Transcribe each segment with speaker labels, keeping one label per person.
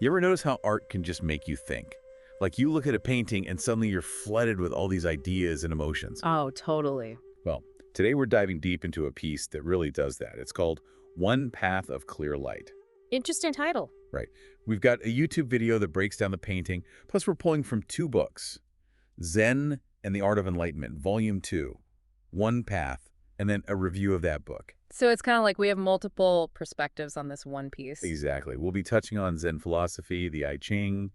Speaker 1: You ever notice how art can just make you think? Like you look at a painting and suddenly you're flooded with all these ideas and emotions.
Speaker 2: Oh, totally.
Speaker 1: Well, today we're diving deep into a piece that really does that. It's called One Path of Clear Light.
Speaker 2: Interesting title.
Speaker 1: Right. We've got a YouTube video that breaks down the painting, plus we're pulling from two books, Zen and the Art of Enlightenment, Volume 2, One Path, and then a review of that book.
Speaker 2: So it's kind of like we have multiple perspectives on this one piece.
Speaker 1: Exactly. We'll be touching on Zen philosophy, the I Ching,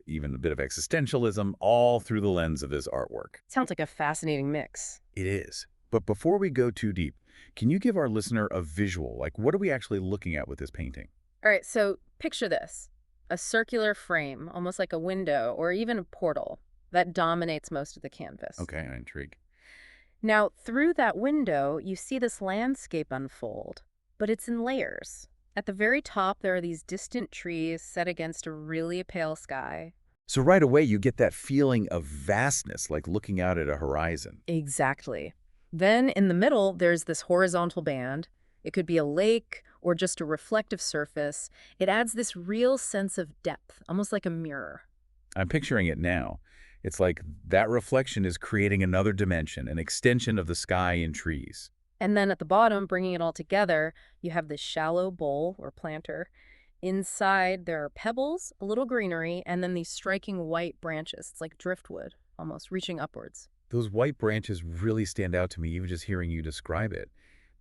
Speaker 1: even a bit of existentialism, all through the lens of this artwork.
Speaker 2: Sounds like a fascinating mix.
Speaker 1: It is. But before we go too deep, can you give our listener a visual? Like, what are we actually looking at with this painting?
Speaker 2: All right, so picture this. A circular frame, almost like a window or even a portal, that dominates most of the canvas.
Speaker 1: Okay, I'm intrigued.
Speaker 2: Now, through that window, you see this landscape unfold, but it's in layers. At the very top, there are these distant trees set against a really pale sky.
Speaker 1: So right away, you get that feeling of vastness, like looking out at a horizon.
Speaker 2: Exactly. Then in the middle, there's this horizontal band. It could be a lake or just a reflective surface. It adds this real sense of depth, almost like a mirror.
Speaker 1: I'm picturing it now. It's like that reflection is creating another dimension, an extension of the sky and trees.
Speaker 2: And then at the bottom, bringing it all together, you have this shallow bowl or planter. Inside, there are pebbles, a little greenery, and then these striking white branches. It's like driftwood, almost reaching upwards.
Speaker 1: Those white branches really stand out to me, even just hearing you describe it.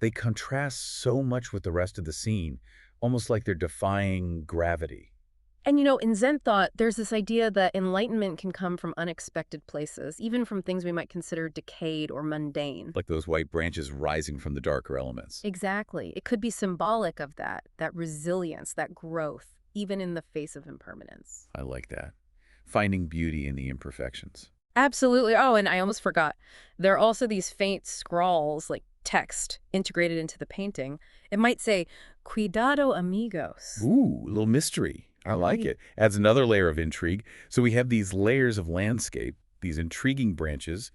Speaker 1: They contrast so much with the rest of the scene, almost like they're defying gravity.
Speaker 2: And in Zen thought, there's this idea that enlightenment can come from unexpected places, even from things we might consider decayed or mundane.
Speaker 1: Like those white branches rising from the darker elements.
Speaker 2: Exactly. It could be symbolic of that resilience, that growth, even in the face of impermanence.
Speaker 1: I like that. Finding beauty in the imperfections.
Speaker 2: Absolutely. Oh, and I almost forgot. There are also these faint scrawls, like text, integrated into the painting. It might say, Cuidado amigos.
Speaker 1: Ooh, a little mystery. I like
Speaker 2: Right.
Speaker 1: it. Adds another layer of intrigue. So we have these layers of landscape, these intriguing branches,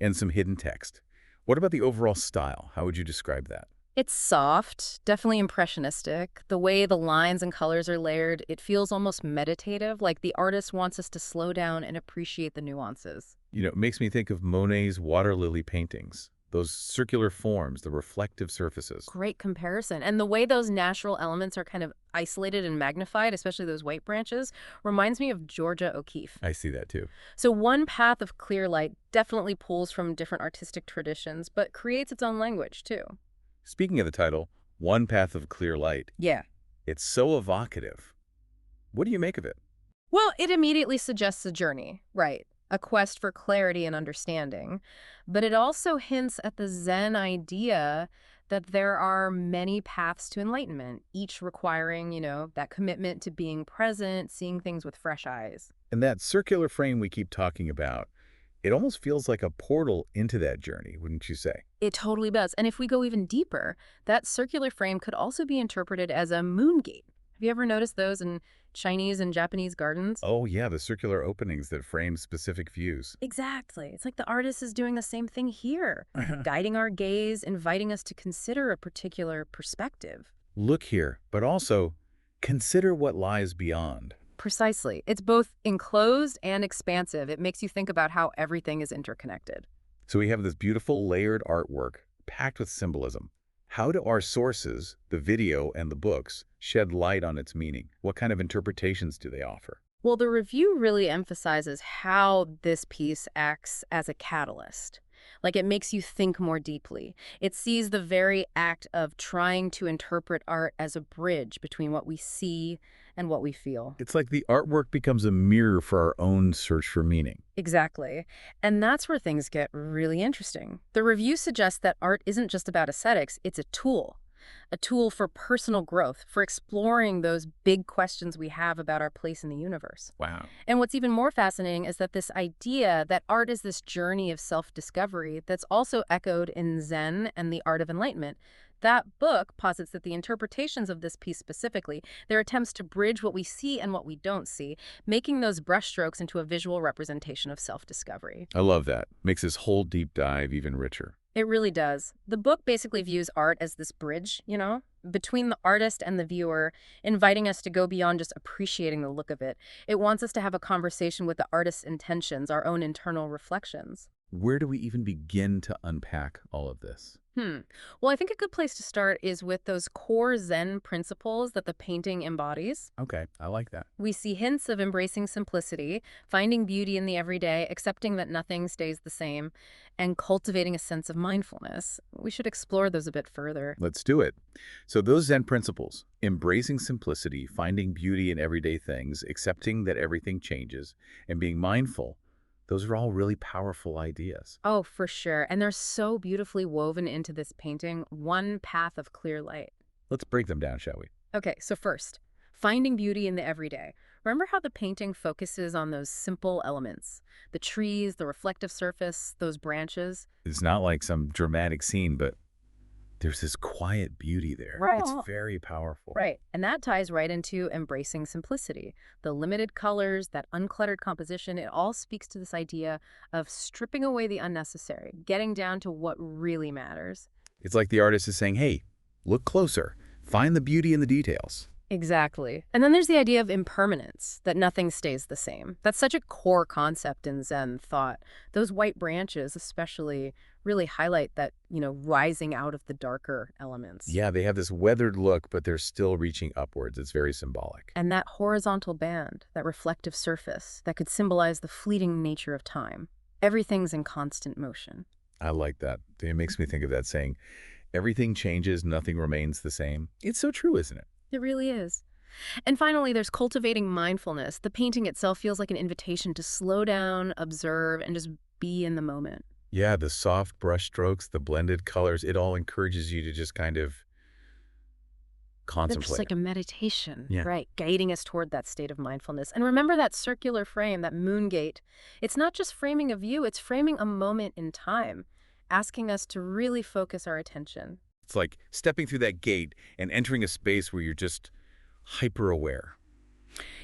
Speaker 1: and some hidden text. What about the overall style? How would you describe that?
Speaker 2: It's soft, definitely impressionistic. The way the lines and colors are layered, it feels almost meditative, like the artist wants us to slow down and appreciate the nuances.
Speaker 1: It makes me think of Monet's water lily paintings. Those circular forms, the reflective surfaces.
Speaker 2: Great comparison. And the way those natural elements are kind of isolated and magnified, especially those white branches, reminds me of Georgia O'Keeffe.
Speaker 1: I see that too.
Speaker 2: So one path of clear light definitely pulls from different artistic traditions, but creates its own language too.
Speaker 1: Speaking of the title, One Path of Clear Light,
Speaker 2: Yeah.
Speaker 1: it's so evocative. What do you make of it?
Speaker 2: Well, it immediately suggests a journey, right? A quest for clarity and understanding. But it also hints at the Zen idea that there are many paths to enlightenment, each requiring, that commitment to being present, seeing things with fresh eyes.
Speaker 1: And that circular frame we keep talking about, it almost feels like a portal into that journey, wouldn't you say?
Speaker 2: It totally does. And if we go even deeper, that circular frame could also be interpreted as a moon gate. Have you ever noticed those in Chinese and Japanese gardens?
Speaker 1: Oh yeah, the circular openings that frame specific views.
Speaker 2: Exactly. It's like the artist is doing the same thing here, guiding our gaze, inviting us to consider a particular perspective.
Speaker 1: Look here, but also consider what lies beyond.
Speaker 2: Precisely. It's both enclosed and expansive. It makes you think about how everything is interconnected.
Speaker 1: So we have this beautiful layered artwork packed with symbolism. How do our sources, the video and the books, shed light on its meaning? What kind of interpretations do they offer?
Speaker 2: Well, the review really emphasizes how this piece acts as a catalyst. Like it makes you think more deeply. It sees the very act of trying to interpret art as a bridge between what we see and what we feel.
Speaker 1: It's like the artwork becomes a mirror for our own search for meaning.
Speaker 2: Exactly. And that's where things get really interesting. The review suggests that art isn't just about aesthetics, it's a tool for personal growth, for exploring those big questions we have about our place in the universe.
Speaker 1: Wow.
Speaker 2: And what's even more fascinating is that this idea that art is this journey of self-discovery that's also echoed in Zen and the Art of Enlightenment. That book posits that the interpretations of this piece specifically, their attempts to bridge what we see and what we don't see, making those brushstrokes into a visual representation of self-discovery.
Speaker 1: I love that. Makes this whole deep dive even richer.
Speaker 2: It really does. The book basically views art as this bridge, between the artist and the viewer, inviting us to go beyond just appreciating the look of it. It wants us to have a conversation with the artist's intentions, our own internal reflections.
Speaker 1: Where do we even begin to unpack all of this?
Speaker 2: Well, I think a good place to start is with those core Zen principles that the painting embodies.
Speaker 1: Okay, I like that.
Speaker 2: We see hints of embracing simplicity, finding beauty in the everyday, accepting that nothing stays the same, and cultivating a sense of mindfulness. We should explore those a bit further.
Speaker 1: Let's do it. So those Zen principles, embracing simplicity, finding beauty in everyday things, accepting that everything changes, and being mindful, those are all really powerful ideas.
Speaker 2: Oh, for sure. And they're so beautifully woven into this painting, one path of clear light.
Speaker 1: Let's break them down, shall we?
Speaker 2: Okay, so first, finding beauty in the everyday. Remember how the painting focuses on those simple elements? The trees, the reflective surface, those branches.
Speaker 1: It's not like some dramatic scene, but there's this quiet beauty there.
Speaker 2: Right.
Speaker 1: It's very powerful.
Speaker 2: Right. And that ties right into embracing simplicity. The limited colors, that uncluttered composition, it all speaks to this idea of stripping away the unnecessary, getting down to what really matters.
Speaker 1: It's like the artist is saying, hey, look closer. Find the beauty in the details.
Speaker 2: Exactly. And then there's the idea of impermanence, that nothing stays the same. That's such a core concept in Zen thought. Those white branches especially really highlight that, rising out of the darker elements.
Speaker 1: Yeah, they have this weathered look, but they're still reaching upwards. It's very symbolic.
Speaker 2: And that horizontal band, that reflective surface, that could symbolize the fleeting nature of time. Everything's in constant motion.
Speaker 1: I like that. It makes me think of that saying, everything changes, nothing remains the same. It's so true, isn't it?
Speaker 2: It really is. And finally, there's cultivating mindfulness. The painting itself feels like an invitation to slow down, observe, and just be in the moment.
Speaker 1: Yeah, the soft brush strokes, the blended colors, it all encourages you to just kind of
Speaker 2: That's
Speaker 1: contemplate.
Speaker 2: just like a meditation,
Speaker 1: Yeah.
Speaker 2: right? Guiding us toward that state of mindfulness. And remember that circular frame, that moon gate. It's not just framing a view, it's framing a moment in time, asking us to really focus our attention.
Speaker 1: It's like stepping through that gate and entering a space where you're just hyper-aware.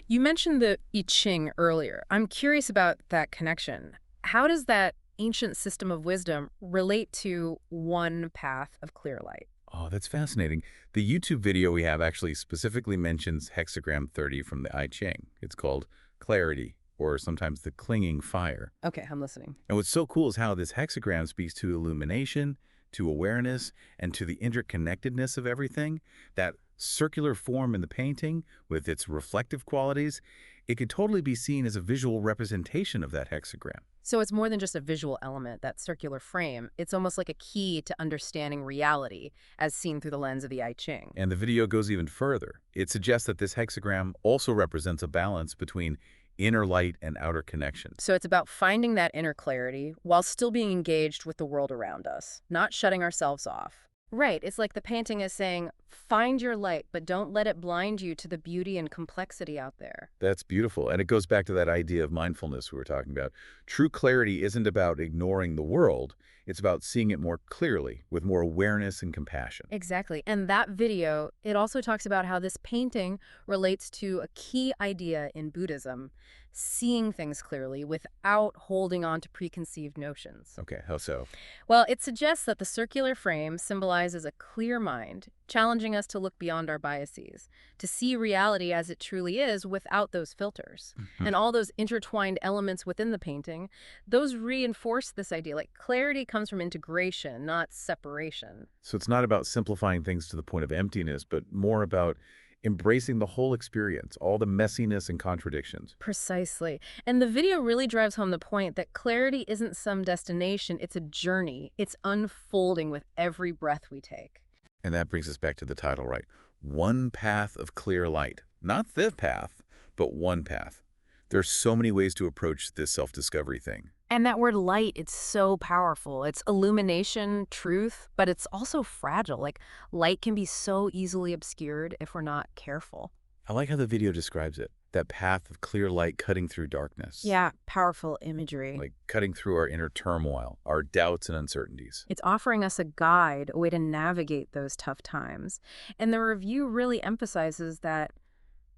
Speaker 2: You mentioned the I Ching earlier. I'm curious about that connection. How does that ancient system of wisdom relate to one path of clear light?
Speaker 1: Oh, that's fascinating. The YouTube video we have actually specifically mentions hexagram 30 from the I Ching. It's called clarity, or sometimes the clinging fire.
Speaker 2: Okay, I'm listening.
Speaker 1: And what's so cool is how this hexagram speaks to illumination, to awareness, and to the interconnectedness of everything. That circular form in the painting, with its reflective qualities, it could totally be seen as a visual representation of that hexagram.
Speaker 2: So it's more than just a visual element, that circular frame. It's almost like a key to understanding reality as seen through the lens of the I Ching.
Speaker 1: And the video goes even further. It suggests that this hexagram also represents a balance between inner light and outer connection.
Speaker 2: So it's about finding that inner clarity while still being engaged with the world around us, not shutting ourselves off. Right, it's like the painting is saying, find your light, but don't let it blind you to the beauty and complexity out there.
Speaker 1: That's beautiful. And it goes back to that idea of mindfulness we were talking about. True clarity isn't about ignoring the world. It's about seeing it more clearly, with more awareness and compassion.
Speaker 2: Exactly. And that video, it also talks about how this painting relates to a key idea in Buddhism, seeing things clearly without holding on to preconceived notions.
Speaker 1: Okay, how so?
Speaker 2: Well, it suggests that the circular frame symbolizes a clear mind, challenging us to look beyond our biases, to see reality as it truly is without those filters. And all those intertwined elements within the painting, those reinforce this idea. Like clarity comes from integration, not separation.
Speaker 1: So it's not about simplifying things to the point of emptiness, but more about embracing the whole experience, all the messiness and contradictions.
Speaker 2: Precisely. And the video really drives home the point that clarity isn't some destination, it's a journey. It's unfolding with every breath we take.
Speaker 1: And that brings us back to the title, right? One path of clear light. Not the path, but one path. There's so many ways to approach this self-discovery thing.
Speaker 2: And that word light, it's so powerful. It's illumination, truth, but it's also fragile. Like light can be so easily obscured if we're not careful.
Speaker 1: I like how the video describes it. That path of clear light cutting through darkness.
Speaker 2: Yeah, powerful imagery.
Speaker 1: Like cutting through our inner turmoil, our doubts and uncertainties.
Speaker 2: It's offering us a guide, a way to navigate those tough times. And the review really emphasizes that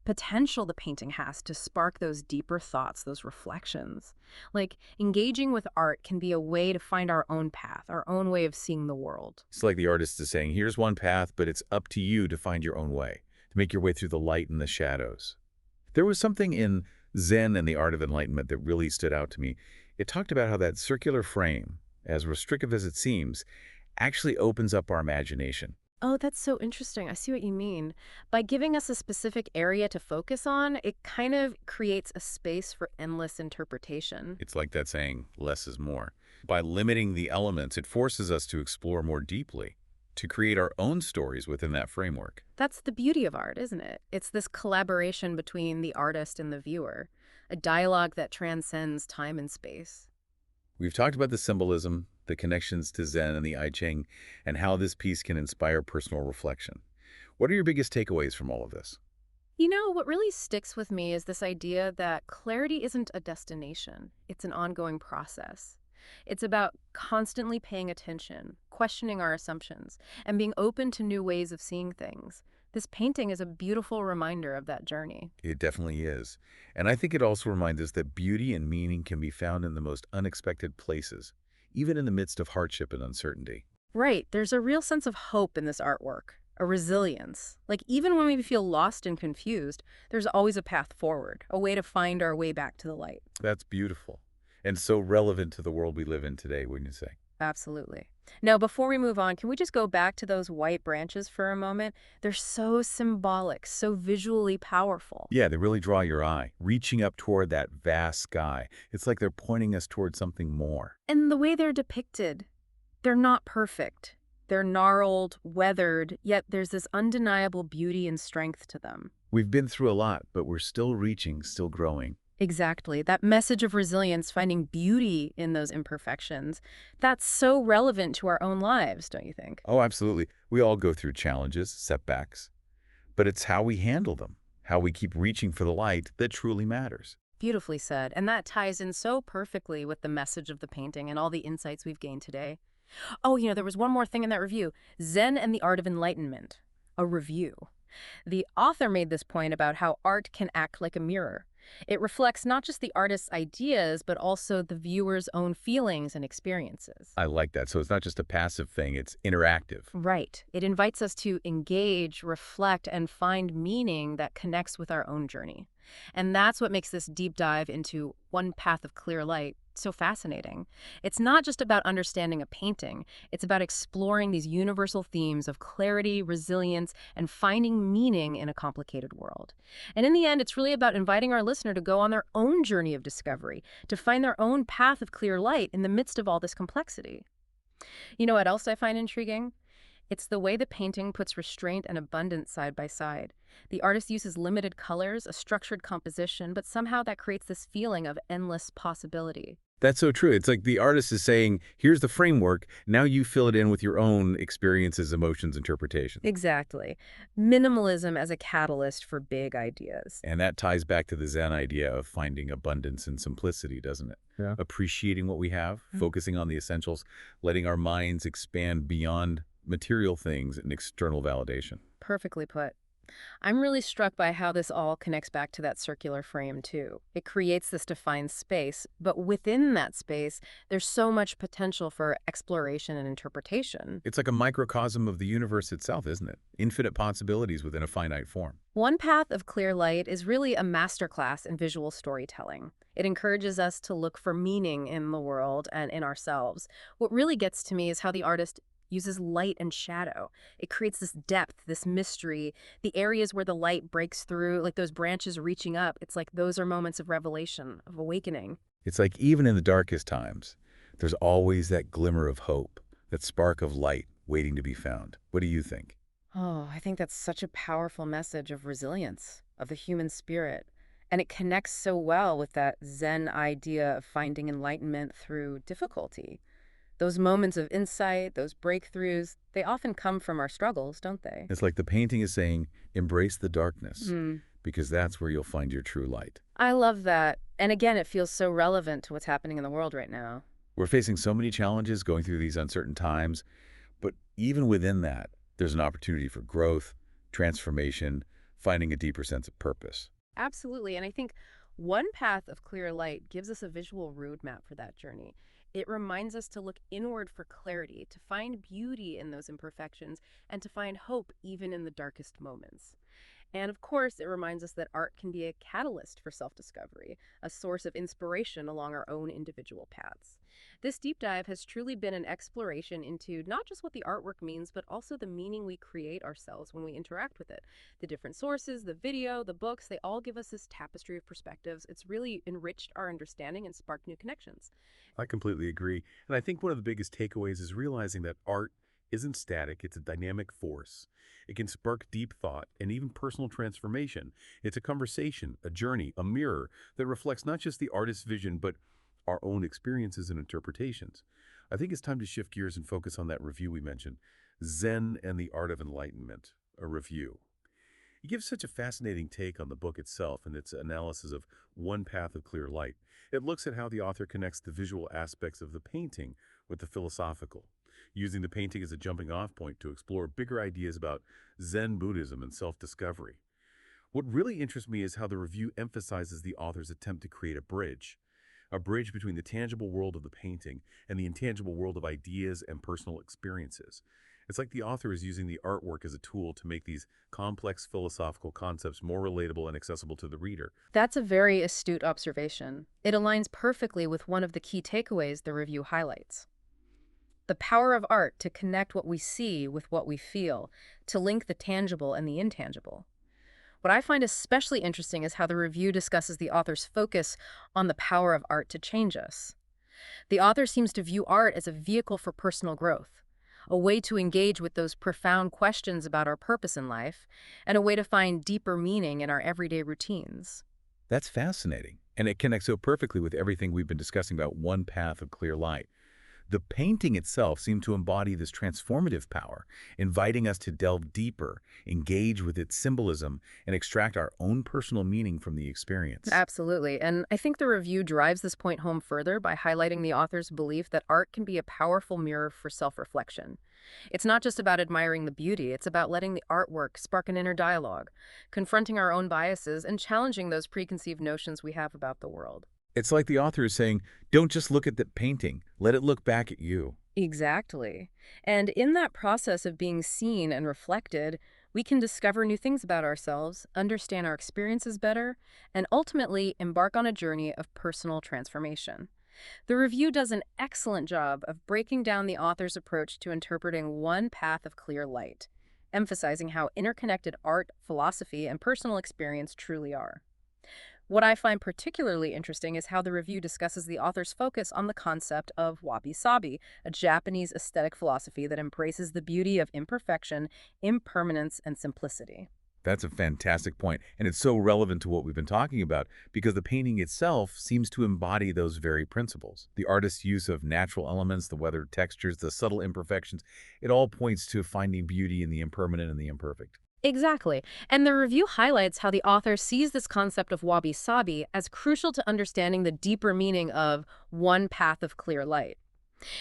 Speaker 2: potential the painting has to spark those deeper thoughts, those reflections. Like, engaging with art can be a way to find our own path, our own way of seeing the world.
Speaker 1: It's like the artist is saying, here's one path, but it's up to you to find your own way, to make your way through the light and the shadows. There was something in Zen and the Art of Enlightenment that really stood out to me. It talked about how that circular frame, as restrictive as it seems, actually opens up our imagination.
Speaker 2: Oh, that's so interesting. I see what you mean. By giving us a specific area to focus on, it kind of creates a space for endless interpretation.
Speaker 1: It's like that saying, less is more. By limiting the elements, it forces us to explore more deeply, to create our own stories within that framework.
Speaker 2: That's the beauty of art, isn't it? It's this collaboration between the artist and the viewer, a dialogue that transcends time and space.
Speaker 1: We've talked about the symbolism, the connections to Zen and the I Ching, and how this piece can inspire personal reflection. What are your biggest takeaways from all of this?
Speaker 2: You know, what really sticks with me is this idea that clarity isn't a destination. It's an ongoing process. It's about constantly paying attention, questioning our assumptions, and being open to new ways of seeing things. This painting is a beautiful reminder of that journey.
Speaker 1: It definitely is. And I think it also reminds us that beauty and meaning can be found in the most unexpected places, even in the midst of hardship and uncertainty.
Speaker 2: Right, there's a real sense of hope in this artwork, a resilience. Like, even when we feel lost and confused, there's always a path forward, a way to find our way back to the light.
Speaker 1: That's beautiful, and so relevant to the world we live in today, wouldn't you say?
Speaker 2: Absolutely. Now, before we move on, can we just go back to those white branches for a moment? They're so symbolic, so visually powerful.
Speaker 1: Yeah, they really draw your eye, reaching up toward that vast sky. It's like they're pointing us toward something more.
Speaker 2: And the way they're depicted, they're not perfect. They're gnarled, weathered, yet there's this undeniable beauty and strength to them.
Speaker 1: We've been through a lot, but we're still reaching, still growing.
Speaker 2: Exactly. That message of resilience, finding beauty in those imperfections, that's so relevant to our own lives, don't you think?
Speaker 1: Oh, absolutely. We all go through challenges, setbacks, but it's how we handle them, how we keep reaching for the light that truly matters.
Speaker 2: Beautifully said. And that ties in so perfectly with the message of the painting and all the insights we've gained today. Oh, there was one more thing in that review. Zen and the Art of Enlightenment. A review. The author made this point about how art can act like a mirror. It reflects not just the artist's ideas, but also the viewer's own feelings and experiences.
Speaker 1: I like that. So it's not just a passive thing, it's interactive.
Speaker 2: Right. It invites us to engage, reflect, and find meaning that connects with our own journey. And that's what makes this deep dive into one path of clear light so fascinating. It's not just about understanding a painting. It's about exploring these universal themes of clarity, resilience, and finding meaning in a complicated world. And in the end, it's really about inviting our listener to go on their own journey of discovery, to find their own path of clear light in the midst of all this complexity. You know what else I find intriguing? It's the way the painting puts restraint and abundance side by side. The artist uses limited colors, a structured composition, but somehow that creates this feeling of endless possibility.
Speaker 1: That's so true. It's like the artist is saying, here's the framework, now you fill it in with your own experiences, emotions, interpretations.
Speaker 2: Exactly. Minimalism as a catalyst for big ideas.
Speaker 1: And that ties back to the Zen idea of finding abundance and simplicity, doesn't it?
Speaker 3: Yeah.
Speaker 1: Appreciating what we have, focusing on the essentials, letting our minds expand beyond material things and external validation.
Speaker 2: Perfectly put. I'm really struck by how this all connects back to that circular frame, too. It creates this defined space, but within that space, there's so much potential for exploration and interpretation.
Speaker 1: It's like a microcosm of the universe itself, isn't it? Infinite possibilities within a finite form.
Speaker 2: One path of clear light is really a masterclass in visual storytelling. It encourages us to look for meaning in the world and in ourselves. What really gets to me is how the artist uses light and shadow. It creates this depth, this mystery. The areas where the light breaks through, like those branches reaching up, it's like those are moments of revelation, of awakening.
Speaker 1: It's like even in the darkest times, there's always that glimmer of hope, that spark of light waiting to be found. What do you think?
Speaker 2: Oh, I think that's such a powerful message of resilience, of the human spirit. And it connects so well with that Zen idea of finding enlightenment through difficulty. Those moments of insight, those breakthroughs, they often come from our struggles, don't they?
Speaker 1: It's like the painting is saying, embrace the darkness, because that's where you'll find your true light.
Speaker 2: I love that. And again, it feels so relevant to what's happening in the world right now.
Speaker 1: We're facing so many challenges going through these uncertain times, but even within that, there's an opportunity for growth, transformation, finding a deeper sense of purpose.
Speaker 2: Absolutely. And I think one path of clear light gives us a visual roadmap for that journey. It reminds us to look inward for clarity, to find beauty in those imperfections, and to find hope even in the darkest moments. And of course, it reminds us that art can be a catalyst for self discovery, a source of inspiration along our own individual paths. This deep dive has truly been an exploration into not just what the artwork means, but also the meaning we create ourselves when we interact with it. The different sources, the video, the books, they all give us this tapestry of perspectives. It's really enriched our understanding and sparked new connections.
Speaker 1: I completely agree. And I think one of the biggest takeaways is realizing that art isn't static, it's a dynamic force. It can spark deep thought and even personal transformation. It's a conversation, a journey, a mirror that reflects not just the artist's vision, but our own experiences and interpretations. I think it's time to shift gears and focus on that review we mentioned, Zen and the Art of Enlightenment, a review. It gives such a fascinating take on the book itself and its analysis of one path of clear light. It looks at how the author connects the visual aspects of the painting with the philosophical, using the painting as a jumping-off point to explore bigger ideas about Zen Buddhism and self-discovery. What really interests me is how the review emphasizes the author's attempt to create a bridge between the tangible world of the painting and the intangible world of ideas and personal experiences. It's like the author is using the artwork as a tool to make these complex philosophical concepts more relatable and accessible to the reader.
Speaker 2: That's a very astute observation. It aligns perfectly with one of the key takeaways the review highlights. The power of art to connect what we see with what we feel, to link the tangible and the intangible. What I find especially interesting is how the review discusses the author's focus on the power of art to change us. The author seems to view art as a vehicle for personal growth, a way to engage with those profound questions about our purpose in life, and a way to find deeper meaning in our everyday routines.
Speaker 1: That's fascinating, and it connects so perfectly with everything we've been discussing about one path of clear light. The painting itself seemed to embody this transformative power, inviting us to delve deeper, engage with its symbolism, and extract our own personal meaning from the experience.
Speaker 2: Absolutely. And I think the review drives this point home further by highlighting the author's belief that art can be a powerful mirror for self-reflection. It's not just about admiring the beauty, it's about letting the artwork spark an inner dialogue, confronting our own biases, and challenging those preconceived notions we have about the world.
Speaker 1: It's like the author is saying, don't just look at the painting, let it look back at you.
Speaker 2: Exactly. And in that process of being seen and reflected, we can discover new things about ourselves, understand our experiences better, and ultimately embark on a journey of personal transformation. The review does an excellent job of breaking down the author's approach to interpreting one path of clear light, emphasizing how interconnected art, philosophy, and personal experience truly are. What I find particularly interesting is how the review discusses the author's focus on the concept of wabi-sabi, a Japanese aesthetic philosophy that embraces the beauty of imperfection, impermanence, and simplicity.
Speaker 1: That's a fantastic point, and it's so relevant to what we've been talking about because the painting itself seems to embody those very principles. The artist's use of natural elements, the weathered textures, the subtle imperfections, it all points to finding beauty in the impermanent and the imperfect.
Speaker 2: Exactly. And the review highlights how the author sees this concept of wabi-sabi as crucial to understanding the deeper meaning of one path of clear light.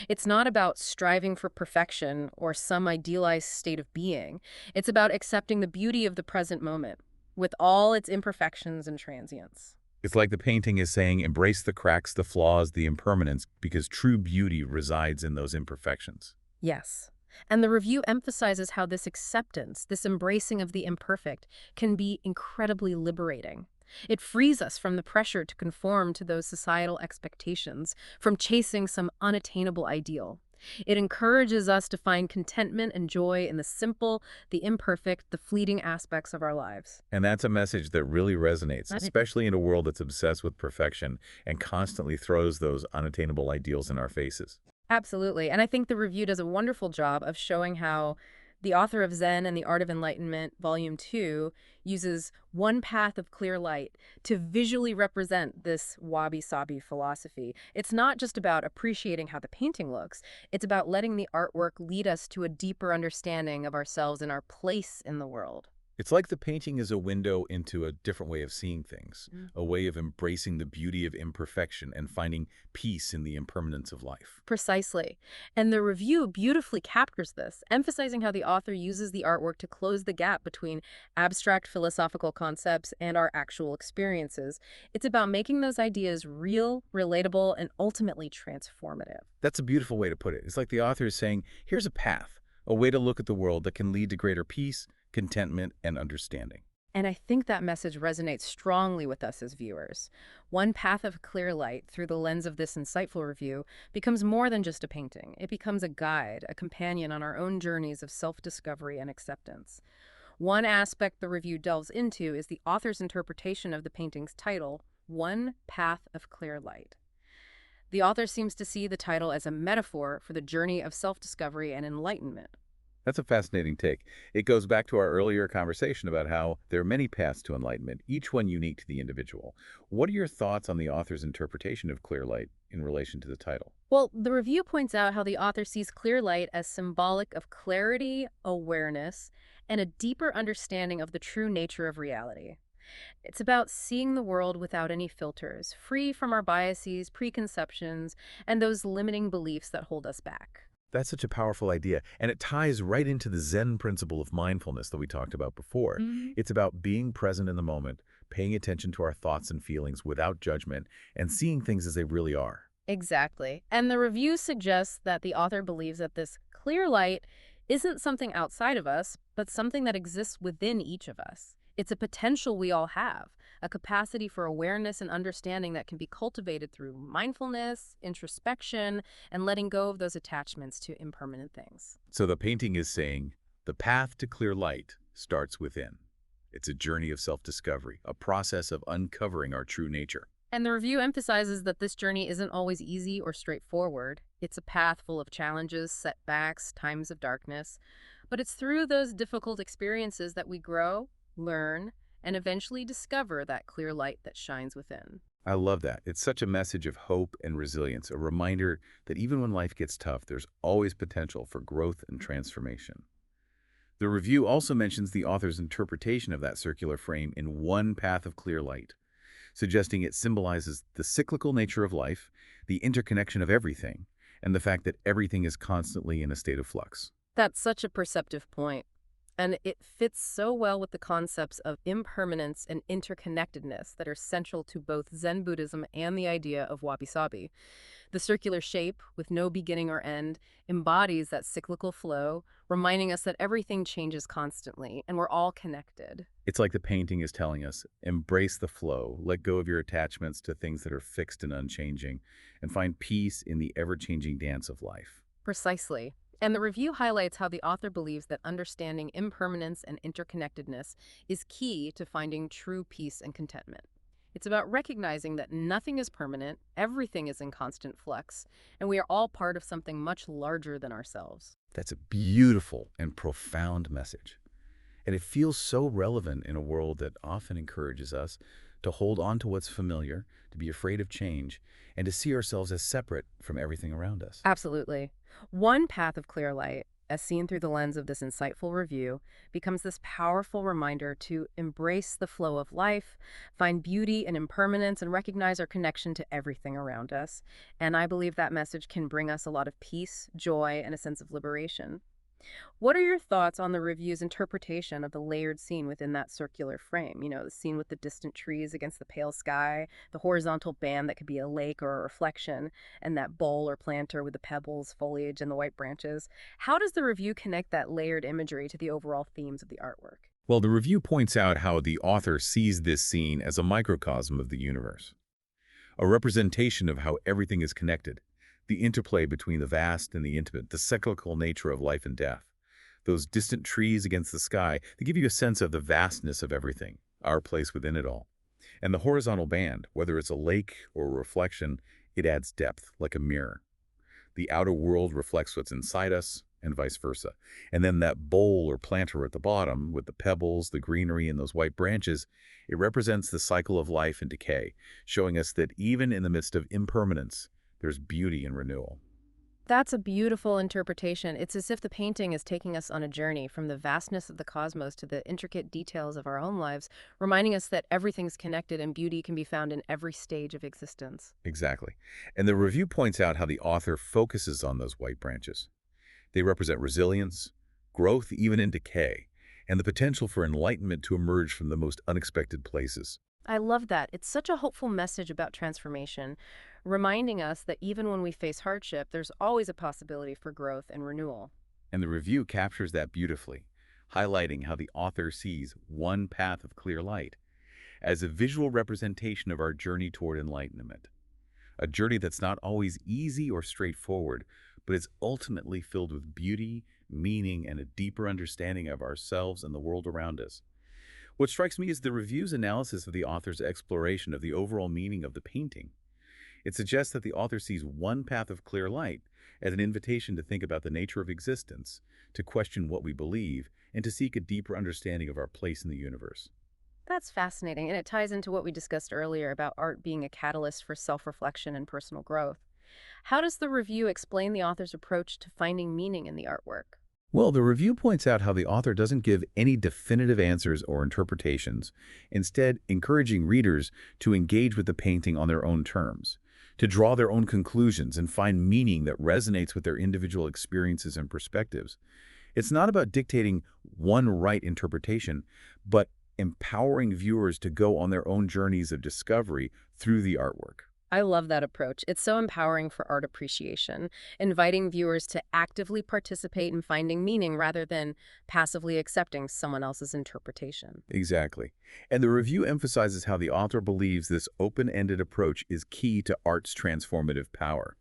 Speaker 2: It's not about striving for perfection or some idealized state of being. It's about accepting the beauty of the present moment, with all its imperfections and transience.
Speaker 1: It's like the painting is saying, embrace the cracks, the flaws, the impermanence, because true beauty resides in those imperfections.
Speaker 2: Yes. And the review emphasizes how this acceptance, this embracing of the imperfect, can be incredibly liberating. It frees us from the pressure to conform to those societal expectations, from chasing some unattainable ideal. It encourages us to find contentment and joy in the simple, the imperfect, the fleeting aspects of our lives.
Speaker 1: And that's a message that really resonates,
Speaker 2: Right.
Speaker 1: especially in a world that's obsessed with perfection and constantly throws those unattainable ideals in our faces.
Speaker 2: Absolutely. And I think the review does a wonderful job of showing how the author of Zen and the Art of Enlightenment, Volume 2, uses one path of clear light to visually represent this wabi-sabi philosophy. It's not just about appreciating how the painting looks, it's about letting the artwork lead us to a deeper understanding of ourselves and our place in the world.
Speaker 1: It's like the painting is a window into a different way of seeing things,
Speaker 2: Mm.
Speaker 1: a way of embracing the beauty of imperfection and finding peace in the impermanence of life.
Speaker 2: Precisely. And the review beautifully captures this, emphasizing how the author uses the artwork to close the gap between abstract philosophical concepts and our actual experiences. It's about making those ideas real, relatable, and ultimately transformative.
Speaker 1: That's a beautiful way to put it. It's like the author is saying, here's a path, a way to look at the world that can lead to greater peace, contentment, and understanding.
Speaker 2: And I think that message resonates strongly with us as viewers. One path of clear light through the lens of this insightful review becomes more than just a painting. It becomes a guide, a companion on our own journeys of self-discovery and acceptance. One aspect the review delves into is the author's interpretation of the painting's title, One Path of Clear Light. The author seems to see the title as a metaphor for the journey of self-discovery and enlightenment.
Speaker 1: That's a fascinating take. It goes back to our earlier conversation about how there are many paths to enlightenment, each one unique to the individual. What are your thoughts on the author's interpretation of clear light in relation to the title?
Speaker 2: Well, the review points out how the author sees clear light as symbolic of clarity, awareness, and a deeper understanding of the true nature of reality. It's about seeing the world without any filters, free from our biases, preconceptions, and those limiting beliefs that hold us back.
Speaker 1: That's such a powerful idea, and it ties right into the Zen principle of mindfulness that we talked about before.
Speaker 2: Mhm.
Speaker 1: It's about being present in the moment, paying attention to our thoughts and feelings without judgment, and seeing things as they really are.
Speaker 2: Exactly. And the review suggests that the author believes that this clear light isn't something outside of us, but something that exists within each of us. It's a potential we all have, a capacity for awareness and understanding that can be cultivated through mindfulness, introspection, and letting go of those attachments to impermanent things.
Speaker 1: So the painting is saying, the path to clear light starts within. It's a journey of self-discovery, a process of uncovering our true nature.
Speaker 2: And the review emphasizes that this journey isn't always easy or straightforward. It's a path full of challenges, setbacks, times of darkness. But it's through those difficult experiences that we grow, learn, and eventually discover that clear light that shines within.
Speaker 1: I love that. It's such a message of hope and resilience, a reminder that even when life gets tough, there's always potential for growth and transformation. The review also mentions the author's interpretation of that circular frame in One Path of Clear Light, suggesting it symbolizes the cyclical nature of life, the interconnection of everything, and the fact that everything is constantly in a state of flux.
Speaker 2: That's such a perceptive point. And it fits so well with the concepts of impermanence and interconnectedness that are central to both Zen Buddhism and the idea of wabi-sabi. The circular shape, with no beginning or end, embodies that cyclical flow, reminding us that everything changes constantly and we're all connected.
Speaker 1: It's like the painting is telling us, embrace the flow, let go of your attachments to things that are fixed and unchanging, and find peace in the ever-changing dance of life.
Speaker 2: Precisely. And the review highlights how the author believes that understanding impermanence and interconnectedness is key to finding true peace and contentment. It's about recognizing that nothing is permanent, everything is in constant flux, and we are all part of something much larger than ourselves.
Speaker 1: That's a beautiful and profound message. And it feels so relevant in a world that often encourages us to hold on to what's familiar, to be afraid of change, and to see ourselves as separate from everything around us.
Speaker 2: Absolutely. One path of clear light, as seen through the lens of this insightful review, becomes this powerful reminder to embrace the flow of life, find beauty and impermanence, and recognize our connection to everything around us. And I believe that message can bring us a lot of peace, joy, and a sense of liberation. What are your thoughts on the review's interpretation of the layered scene within that circular frame? You know, the scene with the distant trees against the pale sky, the horizontal band that could be a lake or a reflection, and that bowl or planter with the pebbles, foliage, and the white branches. How does the review connect that layered imagery to the overall themes of the artwork?
Speaker 1: Well, the review points out how the author sees this scene as a microcosm of the universe, a representation of how everything is connected, the interplay between the vast and the intimate, the cyclical nature of life and death. Those distant trees against the sky, they give you a sense of the vastness of everything, our place within it all. And the horizontal band, whether it's a lake or a reflection, it adds depth, like a mirror. The outer world reflects what's inside us, and vice versa. And then that bowl or planter at the bottom, with the pebbles, the greenery, and those white branches, it represents the cycle of life and decay, showing us that even in the midst of impermanence, there's beauty and renewal.
Speaker 2: That's a beautiful interpretation. It's as if the painting is taking us on a journey from the vastness of the cosmos to the intricate details of our own lives, reminding us that everything's connected and beauty can be found in every stage of existence.
Speaker 1: Exactly. And the review points out how the author focuses on those white branches. They represent resilience, growth even in decay, and the potential for enlightenment to emerge from the most unexpected places.
Speaker 2: I love that. It's such a hopeful message about transformation, reminding us that even when we face hardship, there's always a possibility for growth and renewal.
Speaker 1: And the review captures that beautifully, highlighting how the author sees one path of clear light as a visual representation of our journey toward enlightenment. A journey that's not always easy or straightforward, but is ultimately filled with beauty, meaning, and a deeper understanding of ourselves and the world around us. What strikes me is the review's analysis of the author's exploration of the overall meaning of the painting. It suggests that the author sees one path of clear light as an invitation to think about the nature of existence, to question what we believe, and to seek a deeper understanding of our place in the universe.
Speaker 2: That's fascinating, and it ties into what we discussed earlier about art being a catalyst for self-reflection and personal growth. How does the review explain the author's approach to finding meaning in the artwork?
Speaker 1: Well, the review points out how the author doesn't give any definitive answers or interpretations, instead encouraging readers to engage with the painting on their own terms, to draw their own conclusions and find meaning that resonates with their individual experiences and perspectives. It's not about dictating one right interpretation, but empowering viewers to go on their own journeys of discovery through the artwork.
Speaker 2: I love that approach. It's so empowering for art appreciation, inviting viewers to actively participate in finding meaning rather than passively accepting someone else's interpretation.
Speaker 1: Exactly. And the review emphasizes how the author believes this open-ended approach is key to art's transformative power.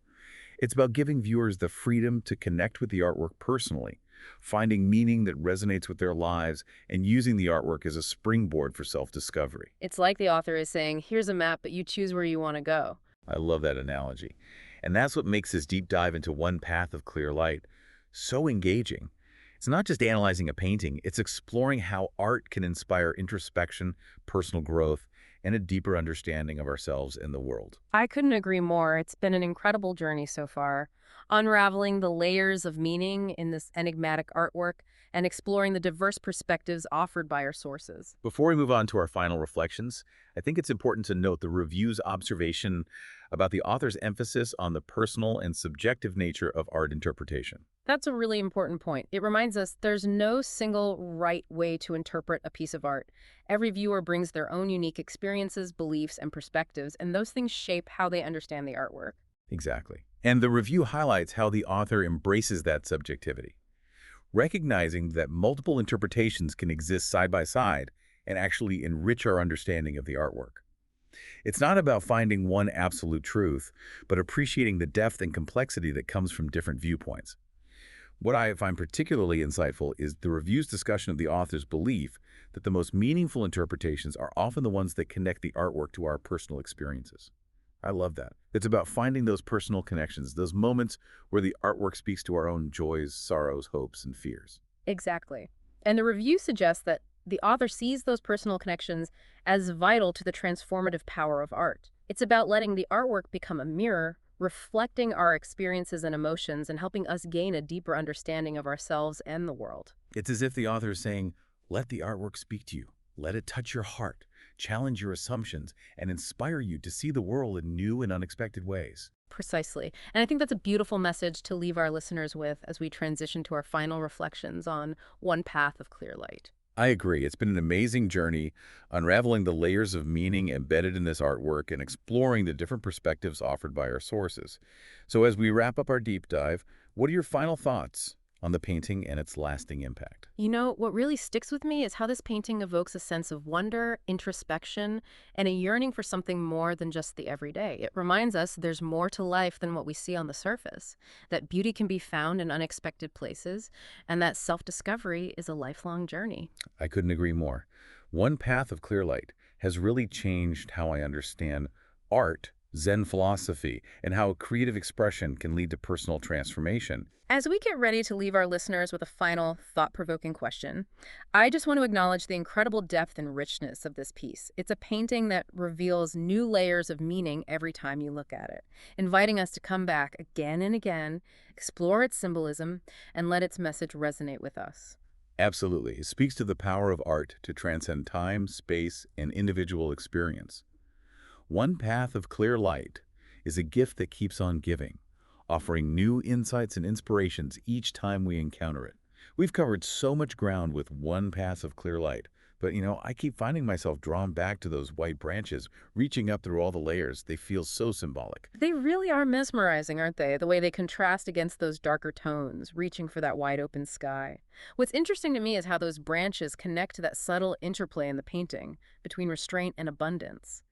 Speaker 1: It's about giving viewers the freedom to connect with the artwork personally, finding meaning that resonates with their lives, and using the artwork as a springboard for self-discovery.
Speaker 2: It's like the author is saying, here's a map, but you choose where you want to go.
Speaker 1: I love that analogy. And that's what makes this deep dive into one path of clear light so engaging. It's not just analyzing a painting, it's exploring how art can inspire introspection, personal growth, and a deeper understanding of ourselves and the world.
Speaker 2: I couldn't agree more. It's been an incredible journey so far, unraveling the layers of meaning in this enigmatic artwork and exploring the diverse perspectives offered by our sources.
Speaker 1: Before we move on to our final reflections, I think it's important to note the review's observation about the author's emphasis on the personal and subjective nature of art interpretation.
Speaker 2: That's a really important point. It reminds us there's no single right way to interpret a piece of art. Every viewer brings their own unique experiences, beliefs, and perspectives, and those things shape how they understand the artwork.
Speaker 1: Exactly. And the review highlights how the author embraces that subjectivity, recognizing that multiple interpretations can exist side by side and actually enrich our understanding of the artwork. It's not about finding one absolute truth, but appreciating the depth and complexity that comes from different viewpoints. What I find particularly insightful is the review's discussion of the author's belief that the most meaningful interpretations are often the ones that connect the artwork to our personal experiences. I love that. It's about finding those personal connections, those moments where the artwork speaks to our own joys, sorrows, hopes, and fears.
Speaker 2: Exactly. And the review suggests that the author sees those personal connections as vital to the transformative power of art. It's about letting the artwork become a mirror, reflecting our experiences and emotions and helping us gain a deeper understanding of ourselves and the world.
Speaker 1: It's as if the author is saying, let the artwork speak to you. Let it touch your heart, challenge your assumptions, and inspire you to see the world in new and unexpected ways.
Speaker 2: Precisely. And I think that's a beautiful message to leave our listeners with as we transition to our final reflections on One Path of Clear Light.
Speaker 1: I agree. It's been an amazing journey, unraveling the layers of meaning embedded in this artwork and exploring the different perspectives offered by our sources. So as we wrap up our deep dive, what are your final thoughts on the painting and its lasting impact?
Speaker 2: You know, what really sticks with me is how this painting evokes a sense of wonder, introspection, and a yearning for something more than just the everyday. It reminds us there's more to life than what we see on the surface, that beauty can be found in unexpected places, and that self-discovery is a lifelong journey.
Speaker 1: I couldn't agree more. One Path of Clear Light has really changed how I understand art Zen philosophy, and how creative expression can lead to personal transformation.
Speaker 2: As we get ready to leave our listeners with a final, thought-provoking question, I just want to acknowledge the incredible depth and richness of this piece. It's a painting that reveals new layers of meaning every time you look at it, inviting us to come back again and again, explore its symbolism, and let its message resonate with us.
Speaker 1: Absolutely. It speaks to the power of art to transcend time, space, and individual experience. One path of clear light is a gift that keeps on giving, offering new insights and inspirations each time we encounter it. We've covered so much ground with one path of clear light, but I keep finding myself drawn back to those white branches, reaching up through all the layers. They feel so symbolic.
Speaker 2: They really are mesmerizing, aren't they? The way they contrast against those darker tones, reaching for that wide open sky. What's interesting to me is how those branches connect to that subtle interplay in the painting between restraint and abundance.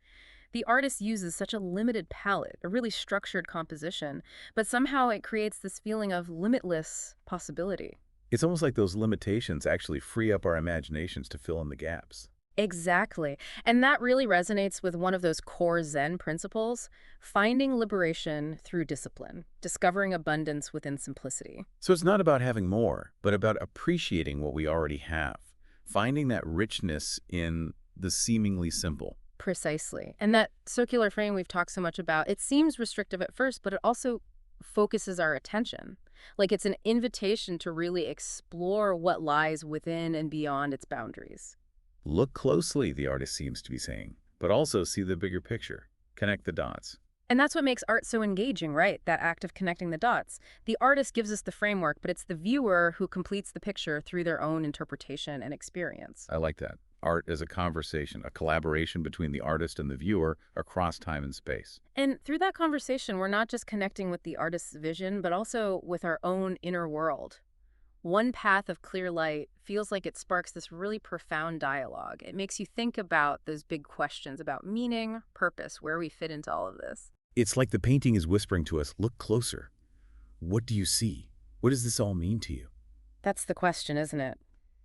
Speaker 2: The artist uses such a limited palette, a really structured composition, but somehow it creates this feeling of limitless possibility.
Speaker 1: It's almost like those limitations actually free up our imaginations to fill in the gaps.
Speaker 2: Exactly. And that really resonates with one of those core Zen principles, finding liberation through discipline, discovering abundance within simplicity.
Speaker 1: So it's not about having more, but about appreciating what we already have, finding that richness in the seemingly simple.
Speaker 2: Precisely. And that circular frame we've talked so much about, it seems restrictive at first, but it also focuses our attention. Like it's an invitation to really explore what lies within and beyond its boundaries.
Speaker 1: Look closely, the artist seems to be saying, but also see the bigger picture. Connect the dots.
Speaker 2: And that's what makes art so engaging, right? That act of connecting the dots. The artist gives us the framework, but it's the viewer who completes the picture through their own interpretation and experience.
Speaker 1: I like that. Art is a conversation, a collaboration between the artist and the viewer across time and space.
Speaker 2: And through that conversation, we're not just connecting with the artist's vision, but also with our own inner world. One path of clear light feels like it sparks this really profound dialogue. It makes you think about those big questions about meaning, purpose, where we fit into all of this.
Speaker 1: It's like the painting is whispering to us, look closer. What do you see? What does this all mean to you?
Speaker 2: That's the question, isn't it?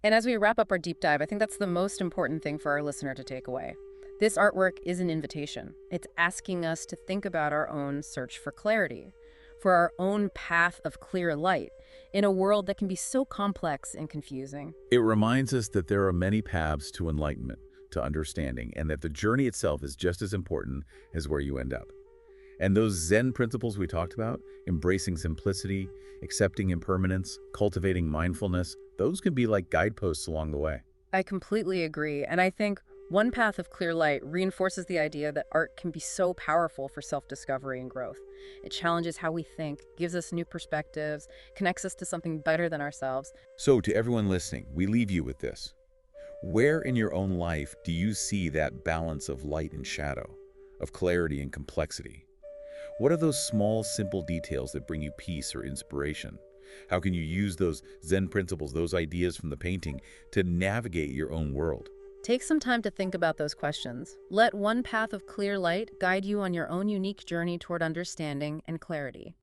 Speaker 2: And as we wrap up our deep dive, I think that's the most important thing for our listener to take away. This artwork is an invitation. It's asking us to think about our own search for clarity, for our own path of clear light, in a world that can be so complex and confusing.
Speaker 1: It reminds us that there are many paths to enlightenment, to understanding, and that the journey itself is just as important as where you end up. And those Zen principles we talked about, embracing simplicity, accepting impermanence, cultivating mindfulness, those can be like guideposts along the way.
Speaker 2: I completely agree. And I think one path of clear light reinforces the idea that art can be so powerful for self-discovery and growth. It challenges how we think, gives us new perspectives, connects us to something better than ourselves.
Speaker 1: So to everyone listening, we leave you with this. Where in your own life do you see that balance of light and shadow, of clarity and complexity? What are those small, simple details that bring you peace or inspiration? How can you use those Zen principles, those ideas from the painting, to navigate your own world?
Speaker 2: Take some time to think about those questions. Let one path of clear light guide you on your own unique journey toward understanding and clarity.